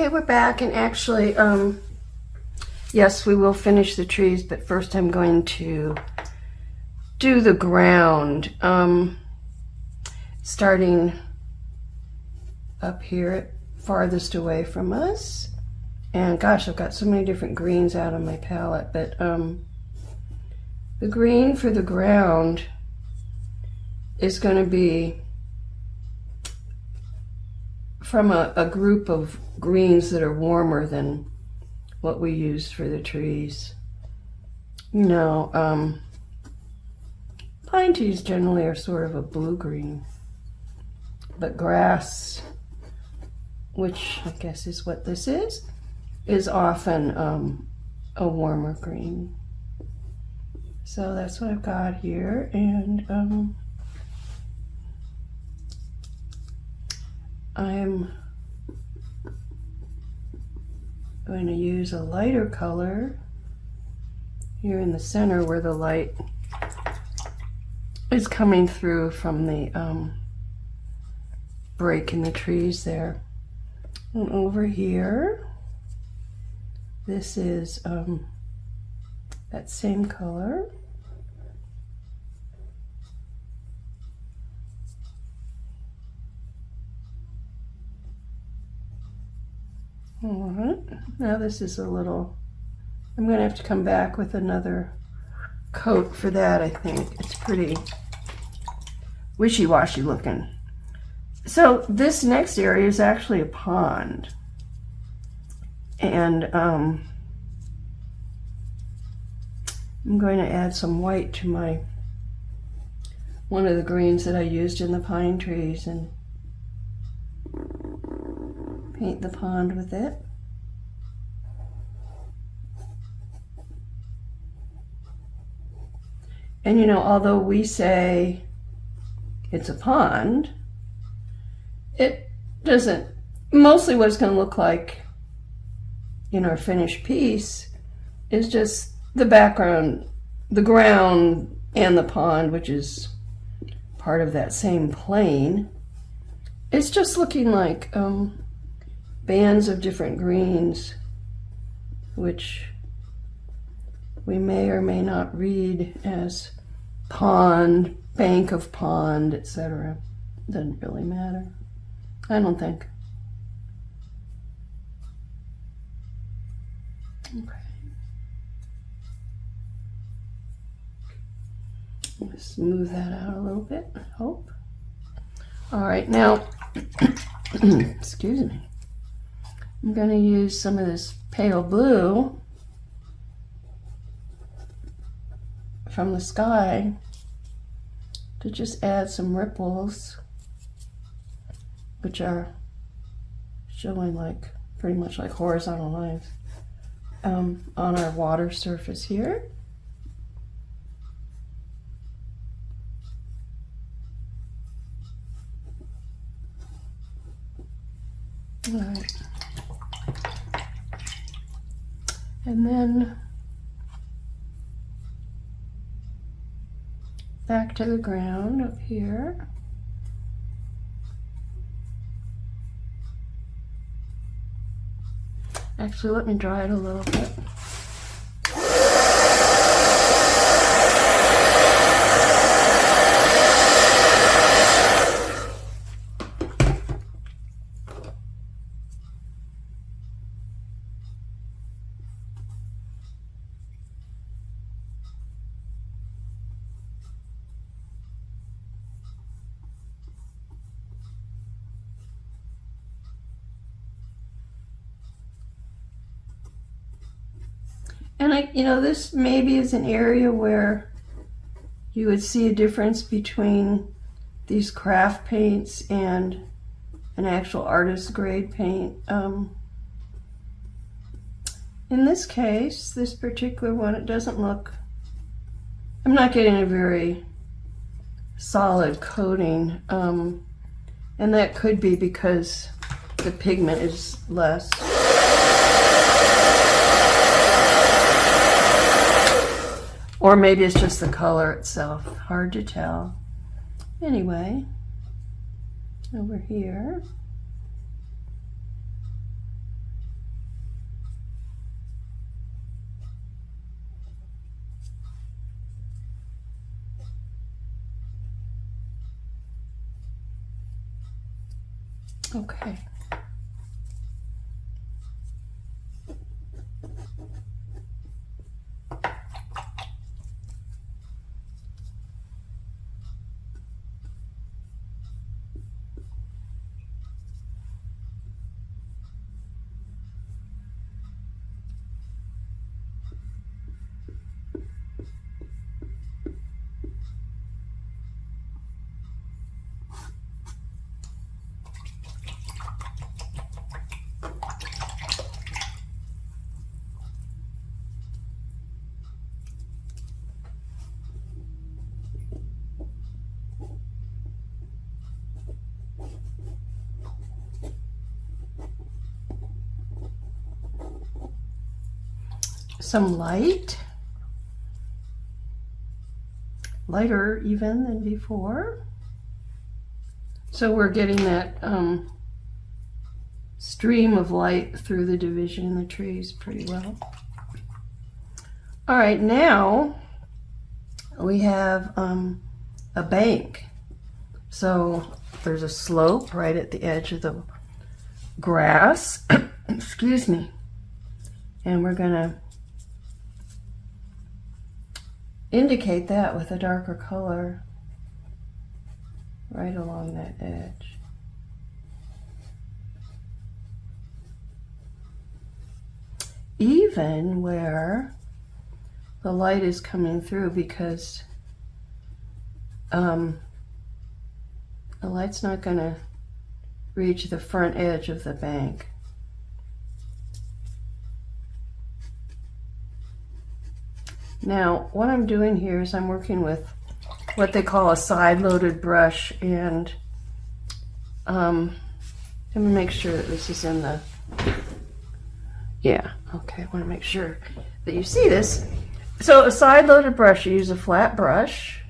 Okay, we're back, and actually, yes, we will finish the trees, but first I'm going to do the ground, starting up here, farthest away from us. And gosh, I've got so many different greens out on my palette, but the green for the ground is going to be from a group of greens that are warmer than what we use for the trees. You know, pine trees generally are sort of a blue-green, but grass, which I guess is what this is often a warmer green. So that's what I've got here, and I'm going to use a lighter color here in the center where the light is coming through from the break in the trees there. And over here, this is that same color. All right, now this is a little, I'm going to have to come back with another coat for that, I think. It's pretty wishy-washy looking. So this next area is actually a pond. And I'm going to add some white to one of the greens that I used in the pine trees and paint the pond with it. And you know, although we say it's a pond, it doesn't, mostly what it's going to look like in our finished piece is just the background, the ground and the pond, which is part of that same plane. It's just looking like bands of different greens, which we may or may not read as pond, bank of pond, etc. Doesn't really matter, I don't think. Okay. Smooth that out a little bit, I hope. All right, now, excuse me. I'm going to use some of this pale blue from the sky to just add some ripples, which are showing like pretty much like horizontal lines on our water surface here. All right. And then back to the ground up here. Actually, let me dry it a little bit. And you know, this maybe is an area where you would see a difference between these craft paints and an actual artist grade paint. In this case, this particular one, it doesn't look, I'm not getting a very solid coating, and that could be because the pigment is less. Or maybe it's just the color itself. Hard to tell. Anyway, over here. Okay. Some lighter even than before. So we're getting that stream of light through the division in the trees pretty well. All right, now we have a bank. So there's a slope right at the edge of the grass. Excuse me. And we're going to indicate that with a darker color right along that edge. Even where the light is coming through, because the light's not going to reach the front edge of the bank. Now, what I'm doing here is I'm working with what they call a side-loaded brush, and let me make sure that this is in the, yeah, okay, I want to make sure that you see this. So a side-loaded brush, you use a flat brush,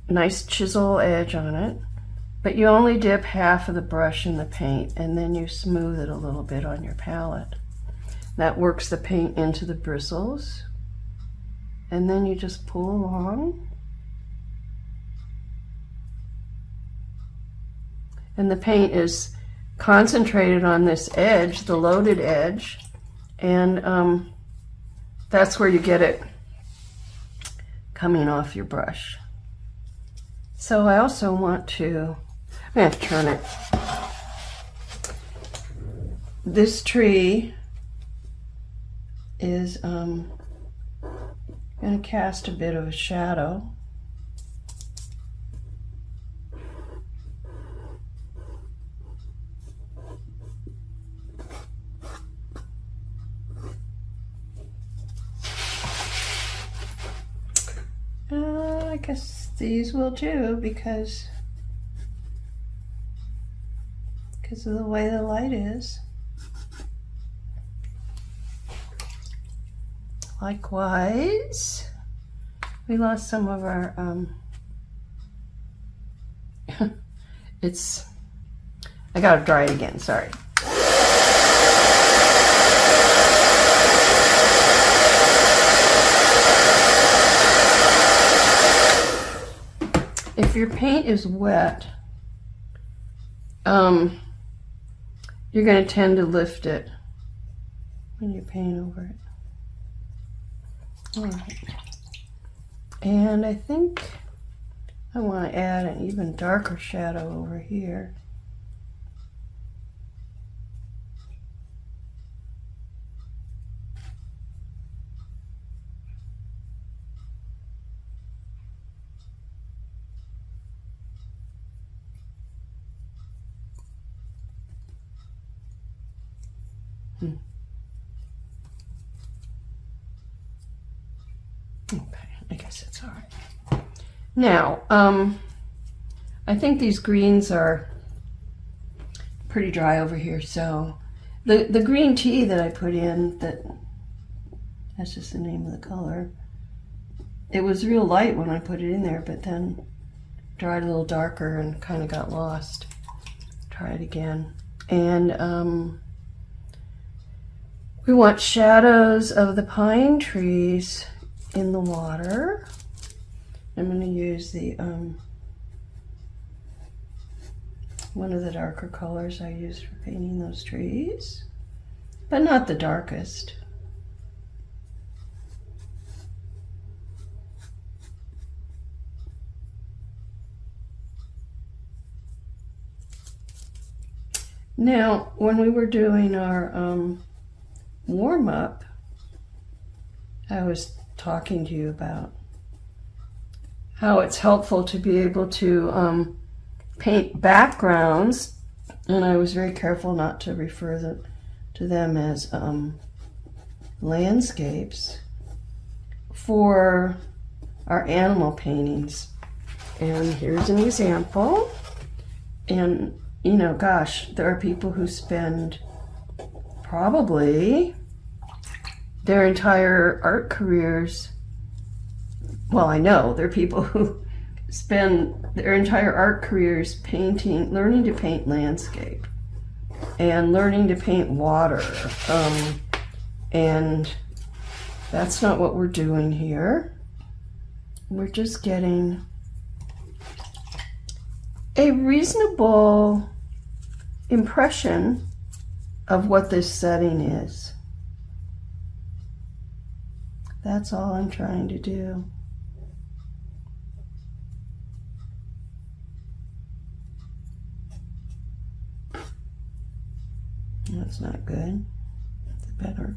nice chisel edge on it, but you only dip half of the brush in the paint, and then you smooth it a little bit on your palette. That works the paint into the bristles, and then you just pull along. And the paint is concentrated on this edge, the loaded edge, and that's where you get it coming off your brush. So I also want to, I'm going to have to turn it. This tree is going to cast a bit of a shadow. I guess these will too, because of the way the light is. Likewise, we lost some of our, I gotta dry it again, sorry. If your paint is wet, you're going to tend to lift it when you paint over it. All right. And I think I want to add an even darker shadow over here. Okay, I guess it's all right. Now, I think these greens are pretty dry over here, so the green tea that I put in, that's just the name of the color, it was real light when I put it in there, but then dried a little darker and kind of got lost. Try it again. And we want shadows of the pine trees in the water. I'm going to use the one of the darker colors I used for painting those trees, but not the darkest. Now, when we were doing our warm-up, I was talking to you about how it's helpful to be able to paint backgrounds, and I was very careful not to refer to them as landscapes for our animal paintings. And here's an example. And you know, gosh, there are people who spend probably their entire art careers. Well, I know there are people who spend their entire art careers painting, learning to paint landscape and learning to paint water. And that's not what we're doing here. We're just getting a reasonable impression of what this setting is. That's all I'm trying to do. That's not good. That's better.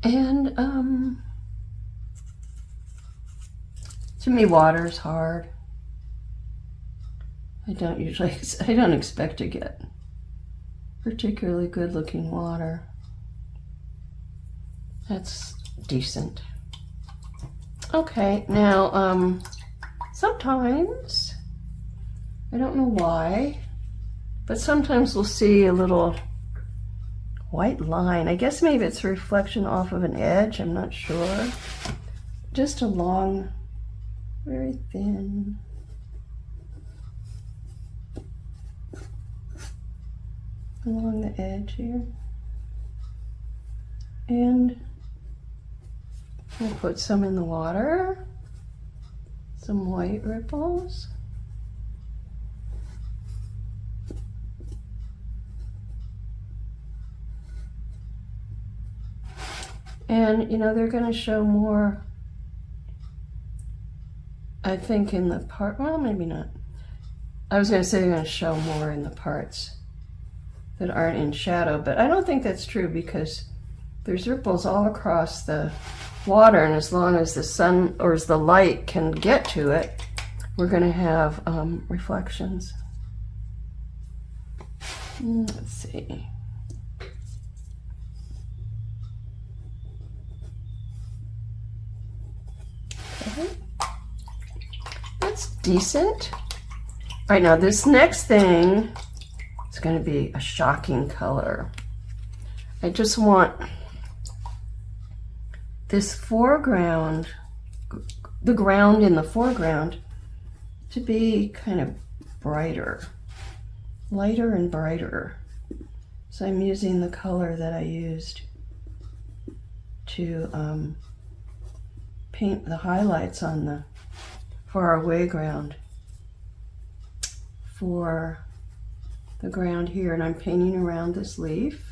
And to me, water's hard. I don't expect to get particularly good looking water. That's decent. Okay, now sometimes, I don't know why, but sometimes we'll see a little white line. I guess maybe it's a reflection off of an edge, I'm not sure. Just a long, very thin. Along the edge here. And we'll put some in the water, some white ripples. And you know, they're going to show more, I think, in the part, well, maybe not. I was going to say they're going to show more in the parts that aren't in shadow, but I don't think that's true because there's ripples all across the water, and as long as the sun or as the light can get to it, we're going to have reflections. Let's see. Okay. That's decent. All right, now this next thing is going to be a shocking color. I just want this foreground, the ground in the foreground, to be kind of brighter, lighter and brighter. So I'm using the color that I used to paint the highlights on the far away ground for the ground here, and I'm painting around this leaf.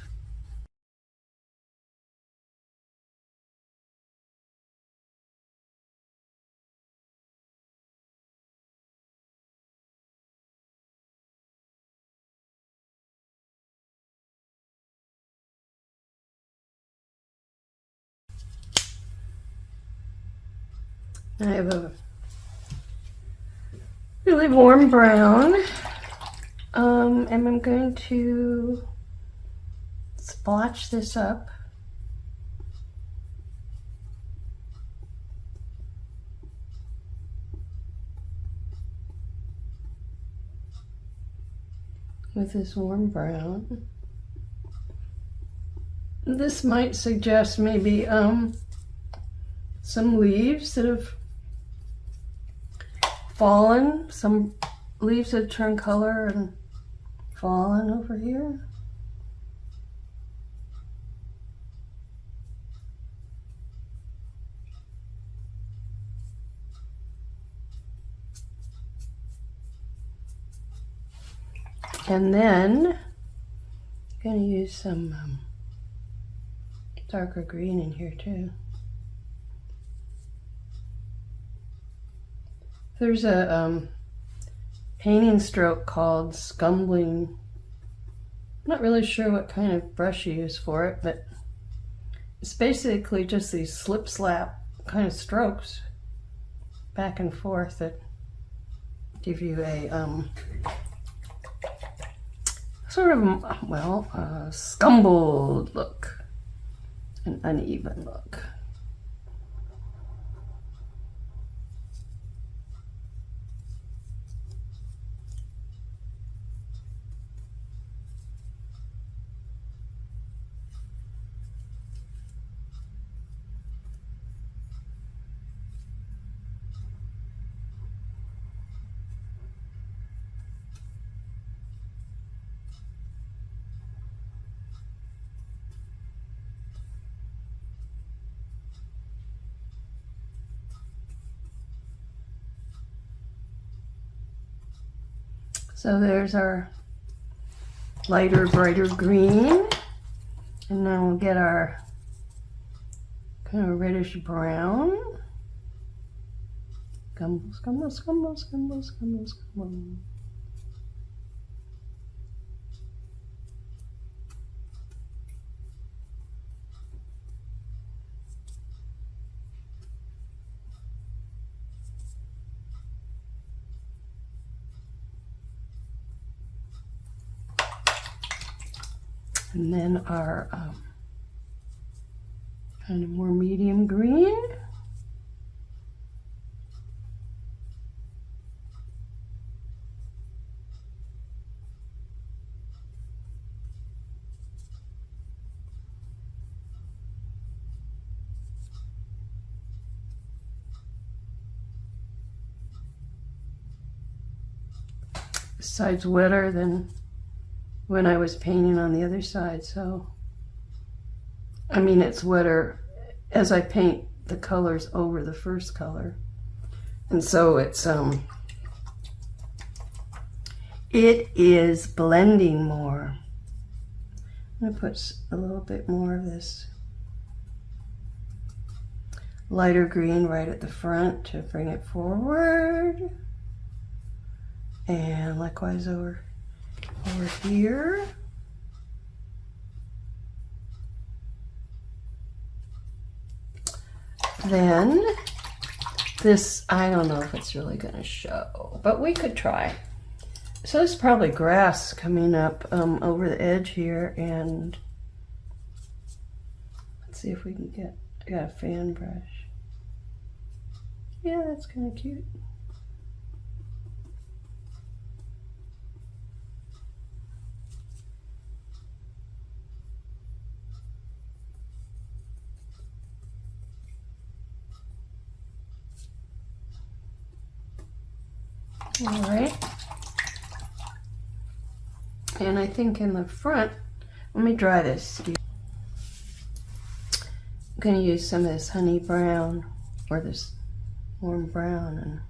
I have a really warm brown, and I'm going to splotch this up with this warm brown. This might suggest maybe some leaves that have fallen, some leaves that turn color and fallen over here. And then I'm going to use some darker green in here too. There's a painting stroke called scumbling. I'm not really sure what kind of brush you use for it, but it's basically just these slip slap kind of strokes back and forth that give you a sort of, well, a scumbled look, an uneven look. So there's our lighter, brighter green. And then we'll get our kind of reddish brown. Scumble, scumble, scumble, scumble, scumble, scumble. And then our kind of more medium green. This side's wetter than when I was painting on the other side, so I mean it's wetter as I paint the colors over the first color, and so it is blending more. I'm gonna put a little bit more of this lighter green right at the front to bring it forward, and likewise over here. Then this, I don't know if it's really going to show, but we could try. So there's probably grass coming up over the edge here, and let's see if we can get, I got a fan brush. Yeah, that's kind of cute. All right, and I think in the front, let me dry this. I'm going to use some of this honey brown, or this warm brown, and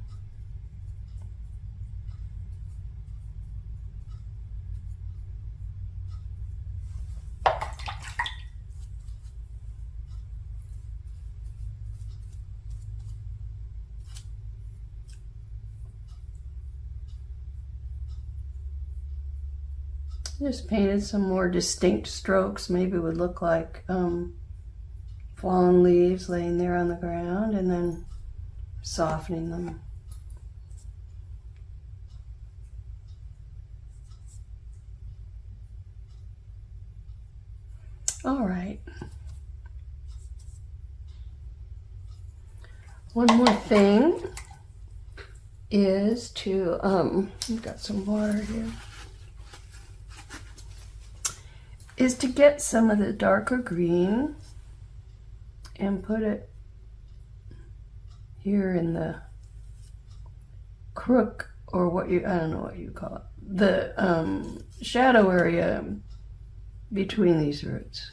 just painted some more distinct strokes. Maybe it would look like fallen leaves laying there on the ground, and then softening them. All right. One more thing is to, I've got some water here, is to get some of the darker green and put it here in the crook, or what you, I don't know what you call it, the shadow area between these roots.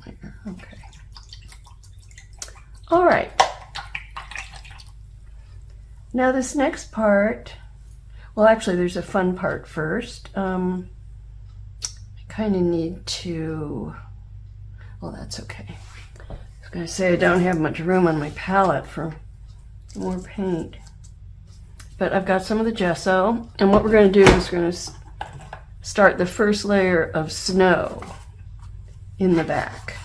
There, okay. All right. Now this next part, Well, actually, there's a fun part first. I kind of need to, well, that's okay. I was going to say I don't have much room on my palette for more paint. But I've got some of the gesso, and what we're going to do is we're going to start the first layer of snow in the back.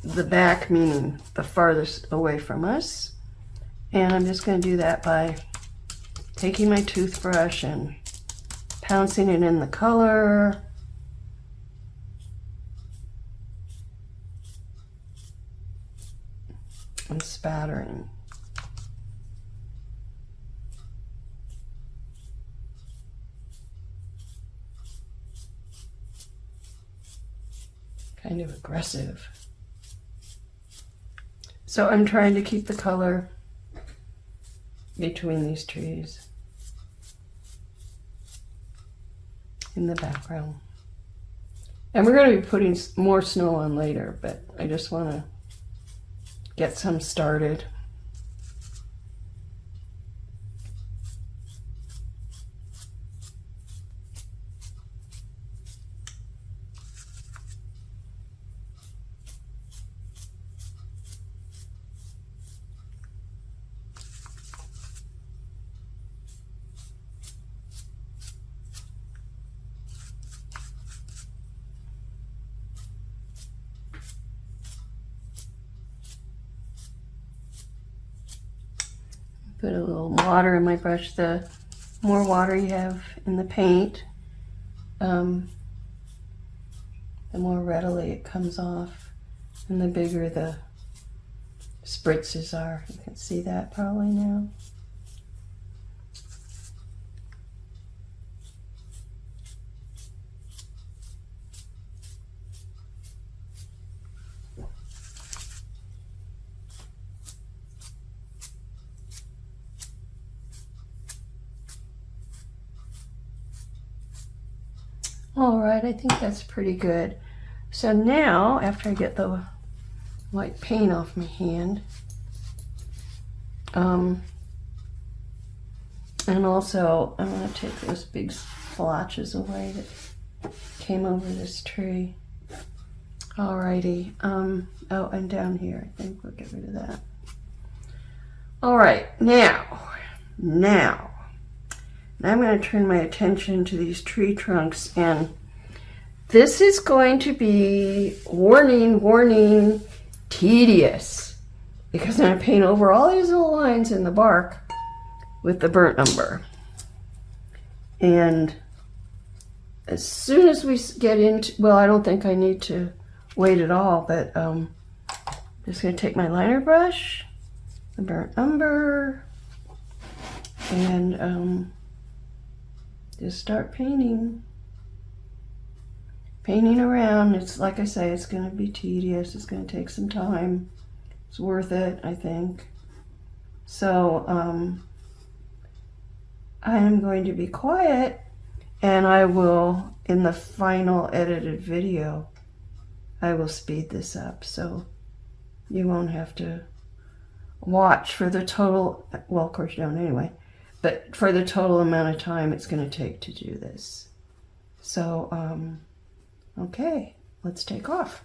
The back meaning the farthest away from us. And I'm just going to do that by taking my toothbrush and pouncing it in the color. And spattering. Kind of aggressive. So I'm trying to keep the color between these trees in the background. And we're going to be putting more snow on later, but I just want to get some started. Put a little water in my brush. The more water you have in the paint, the more readily it comes off, and the bigger the spritzes are. You can see that probably now. All right, I think that's pretty good. So now, after I get the white paint off my hand, and also I'm going to take those big splotches away that came over this tree. Alrighty, oh, and down here, I think we'll get rid of that. All right, now I'm going to turn my attention to these tree trunks, and this is going to be, warning, tedious, because I'm going to paint over all these little lines in the bark with the burnt umber. And as soon as we get into, well, I don't think I need to wait at all, but I'm just going to take my liner brush, the burnt umber, and just start painting around. It's like I say, it's going to be tedious. It's going to take some time. It's worth it, I think. So I am going to be quiet, and I will, in the final edited video, I will speed this up so you won't have to watch for the total, well, of course you don't anyway, but for the total amount of time it's going to take to do this. So, okay, let's take off.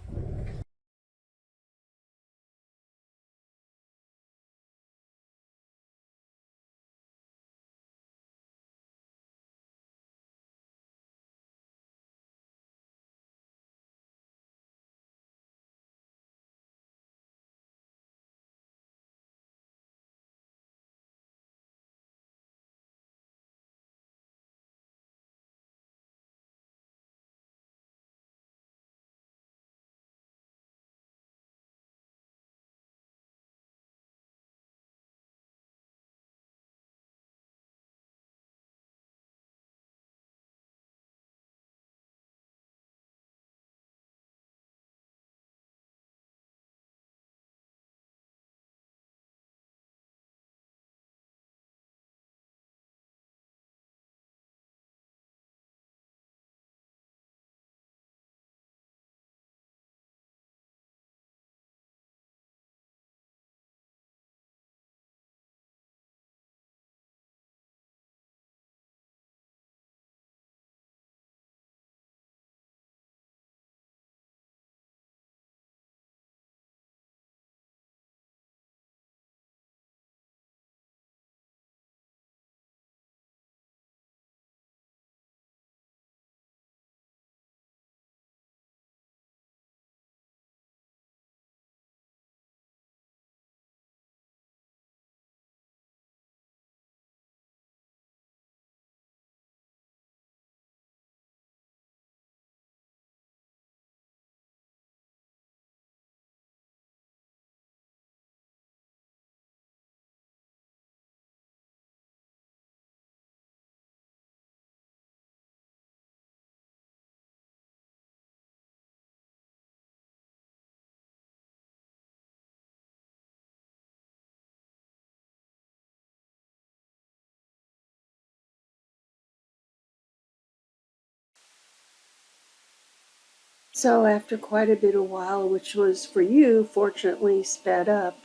So after quite a bit of while, which was for you, fortunately sped up,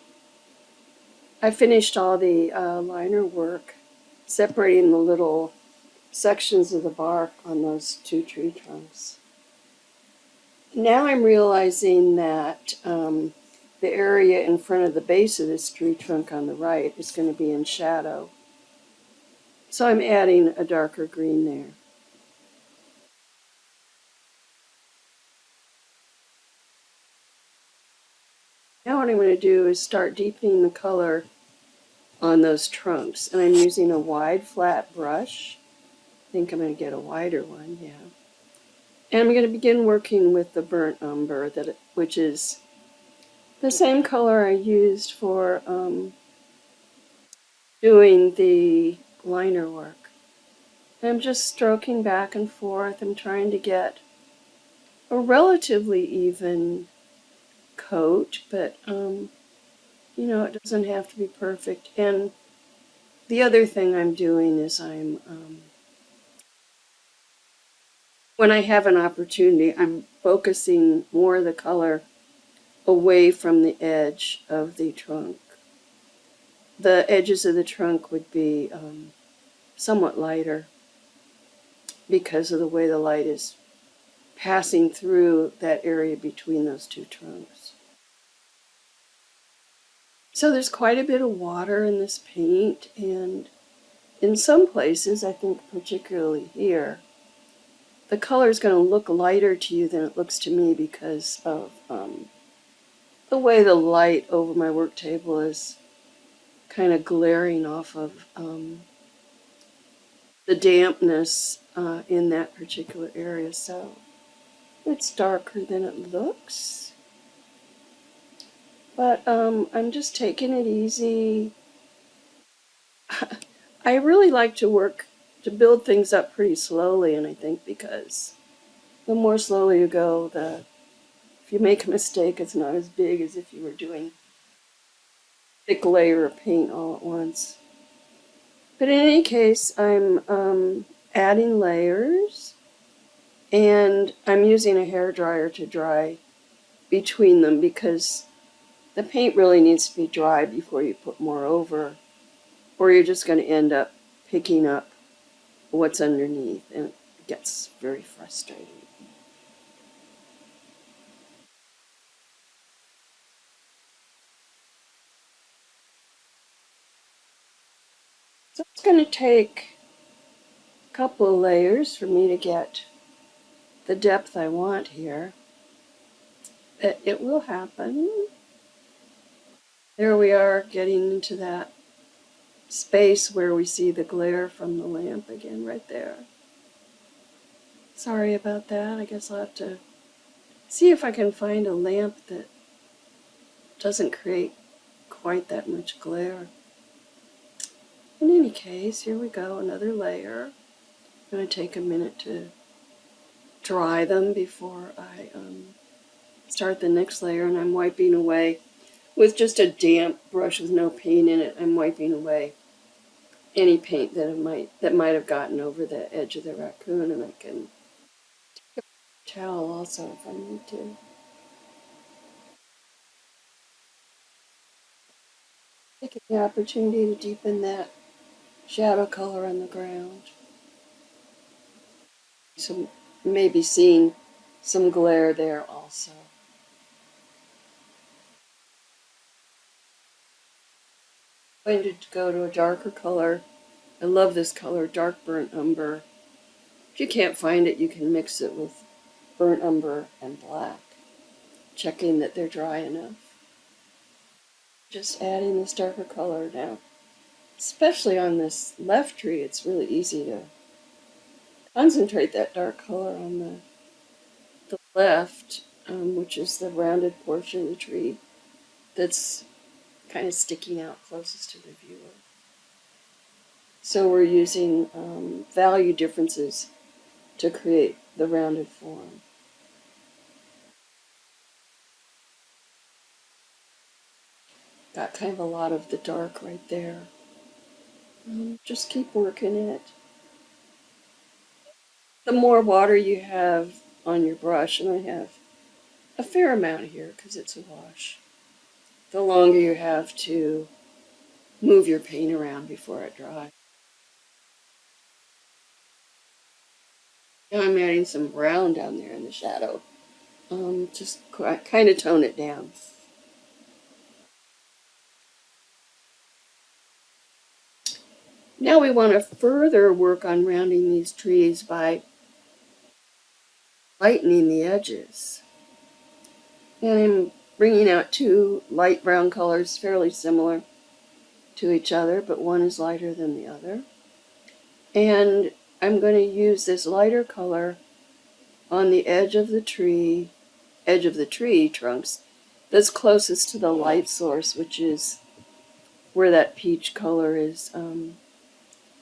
I finished all the liner work, separating the little sections of the bark on those two tree trunks. Now I'm realizing that the area in front of the base of this tree trunk on the right is going to be in shadow. So I'm adding a darker green there. Now what I'm going to do is start deepening the color on those trunks. And I'm using a wide flat brush. I think I'm going to get a wider one, yeah. And I'm going to begin working with the burnt umber, which is the same color I used for doing the liner work. I'm just stroking back and forth. I'm trying to get a relatively even coat, but it doesn't have to be perfect. And the other thing I'm doing is when I have an opportunity, I'm focusing more of the color away from the edge of the trunk. The edges of the trunk would be somewhat lighter because of the way the light is passing through that area between those two trunks. So there's quite a bit of water in this paint, and in some places, I think particularly here, the color is going to look lighter to you than it looks to me because of the way the light over my work table is kind of glaring off of the dampness in that particular area. So it's darker than it looks. But I'm just taking it easy. I really like to build things up pretty slowly, and I think because the more slowly you go, if you make a mistake, it's not as big as if you were doing a thick layer of paint all at once. But in any case, I'm adding layers, and I'm using a hair dryer to dry between them because the paint really needs to be dry before you put more over, or you're just going to end up picking up what's underneath, and it gets very frustrating. So it's going to take a couple of layers for me to get the depth I want here. It will happen. There we are, getting into that space where we see the glare from the lamp again, right there. Sorry about that. I guess I'll have to see if I can find a lamp that doesn't create quite that much glare. In any case, here we go, another layer. I'm going to take a minute to dry them before I start the next layer, and I'm wiping away with just a damp brush with no paint in it. I'm wiping away any paint that might have gotten over the edge of the raccoon, and I can take a towel also if I need to. Taking the opportunity to deepen that shadow color on the ground. So maybe seeing some glare there also. I'm going to go to a darker color. I love this color, dark burnt umber. If you can't find it, you can mix it with burnt umber and black, checking that they're dry enough. Just adding this darker color now. Especially on this left tree, it's really easy to concentrate that dark color on the left, which is the rounded portion of the tree that's kind of sticking out closest to the viewer. So we're using value differences to create the rounded form. Got kind of a lot of the dark right there. Just keep working it. The more water you have on your brush, and I have a fair amount here because it's a wash. The longer you have to move your paint around before it dries. Now I'm adding some brown down there in the shadow. Just kind of tone it down. Now we want to further work on rounding these trees by lightening the edges. And I'm bringing out two light brown colors fairly similar to each other, but one is lighter than the other. And I'm going to use this lighter color on the edge of the tree trunks that's closest to the light source, which is where that peach color is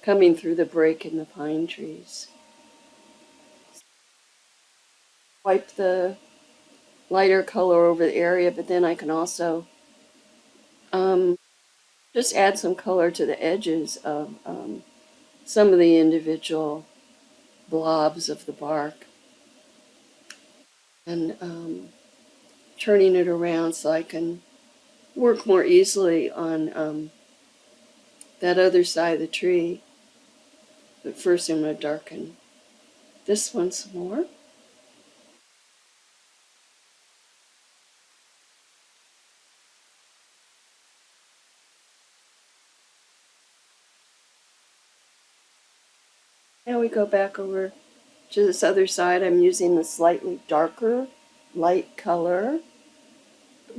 coming through the break in the pine trees. Wipe the lighter color over the area, but then I can also just add some color to the edges of some of the individual blobs of the bark, and turning it around so I can work more easily on that other side of the tree. But first I'm going to darken this one some more. Now we go back over to this other side. I'm using the slightly darker light color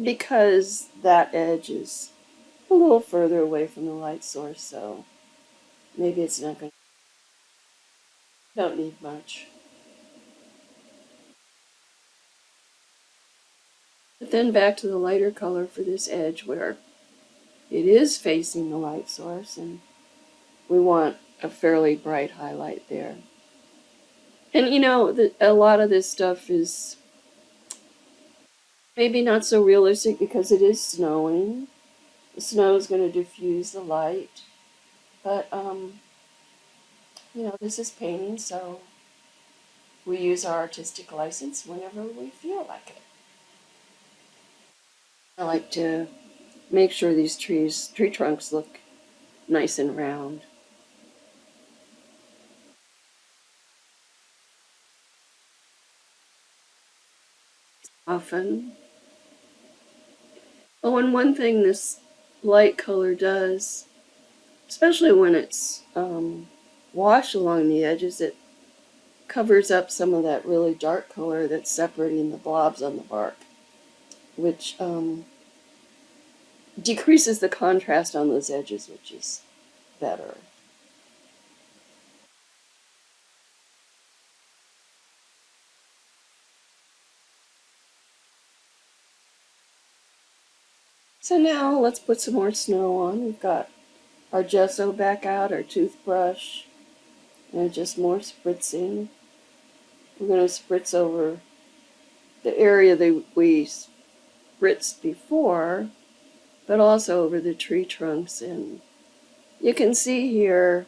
because that edge is a little further away from the light source, so maybe it's not going to, don't need much. But then back to the lighter color for this edge where it is facing the light source, and we want a fairly bright highlight there. And you know, a lot of this stuff is maybe not so realistic because it is snowing. The snow is going to diffuse the light. But, you know, this is painting, so we use our artistic license whenever we feel like it. I like to make sure these tree trunks look nice and round. Often. Oh, and one thing this light color does, especially when it's washed along the edges, it covers up some of that really dark color that's separating the blobs on the bark, which decreases the contrast on those edges, which is better. So now let's put some more snow on. We've got our gesso back out, our toothbrush, and just more spritzing. We're going to spritz over the area that we spritzed before, but also over the tree trunks. And you can see here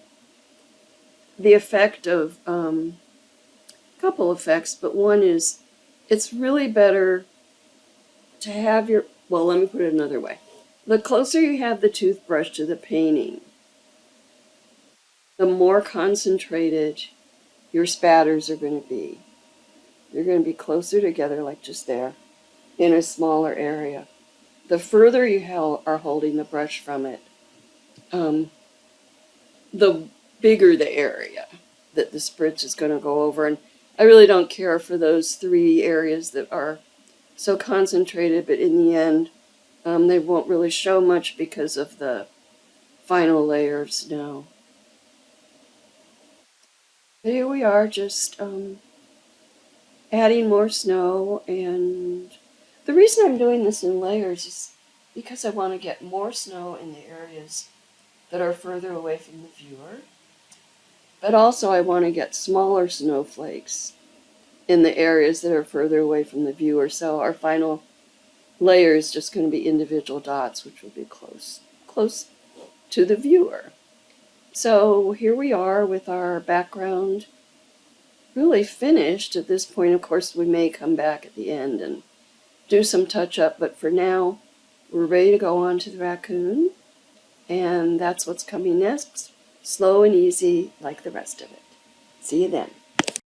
the effect of a couple effects, but one is it's really better to have your, well, let me put it another way. The closer you have the toothbrush to the painting, the more concentrated your spatters are going to be. They're going to be closer together, like just there, in a smaller area. The further you are holding the brush from it, the bigger the area that the spritz is going to go over. And I really don't care for those three areas that are so concentrated, but in the end, they won't really show much because of the final layer of snow. But here we are, just adding more snow, and the reason I'm doing this in layers is because I want to get more snow in the areas that are further away from the viewer, but also I want to get smaller snowflakes in the areas that are further away from the viewer, so our final layer is just going to be individual dots, which will be close to the viewer. So here we are with our background really finished at this point. Of course, we may come back at the end and do some touch-up, but for now, we're ready to go on to the raccoon, and that's what's coming next. Slow and easy like the rest of it. See you then.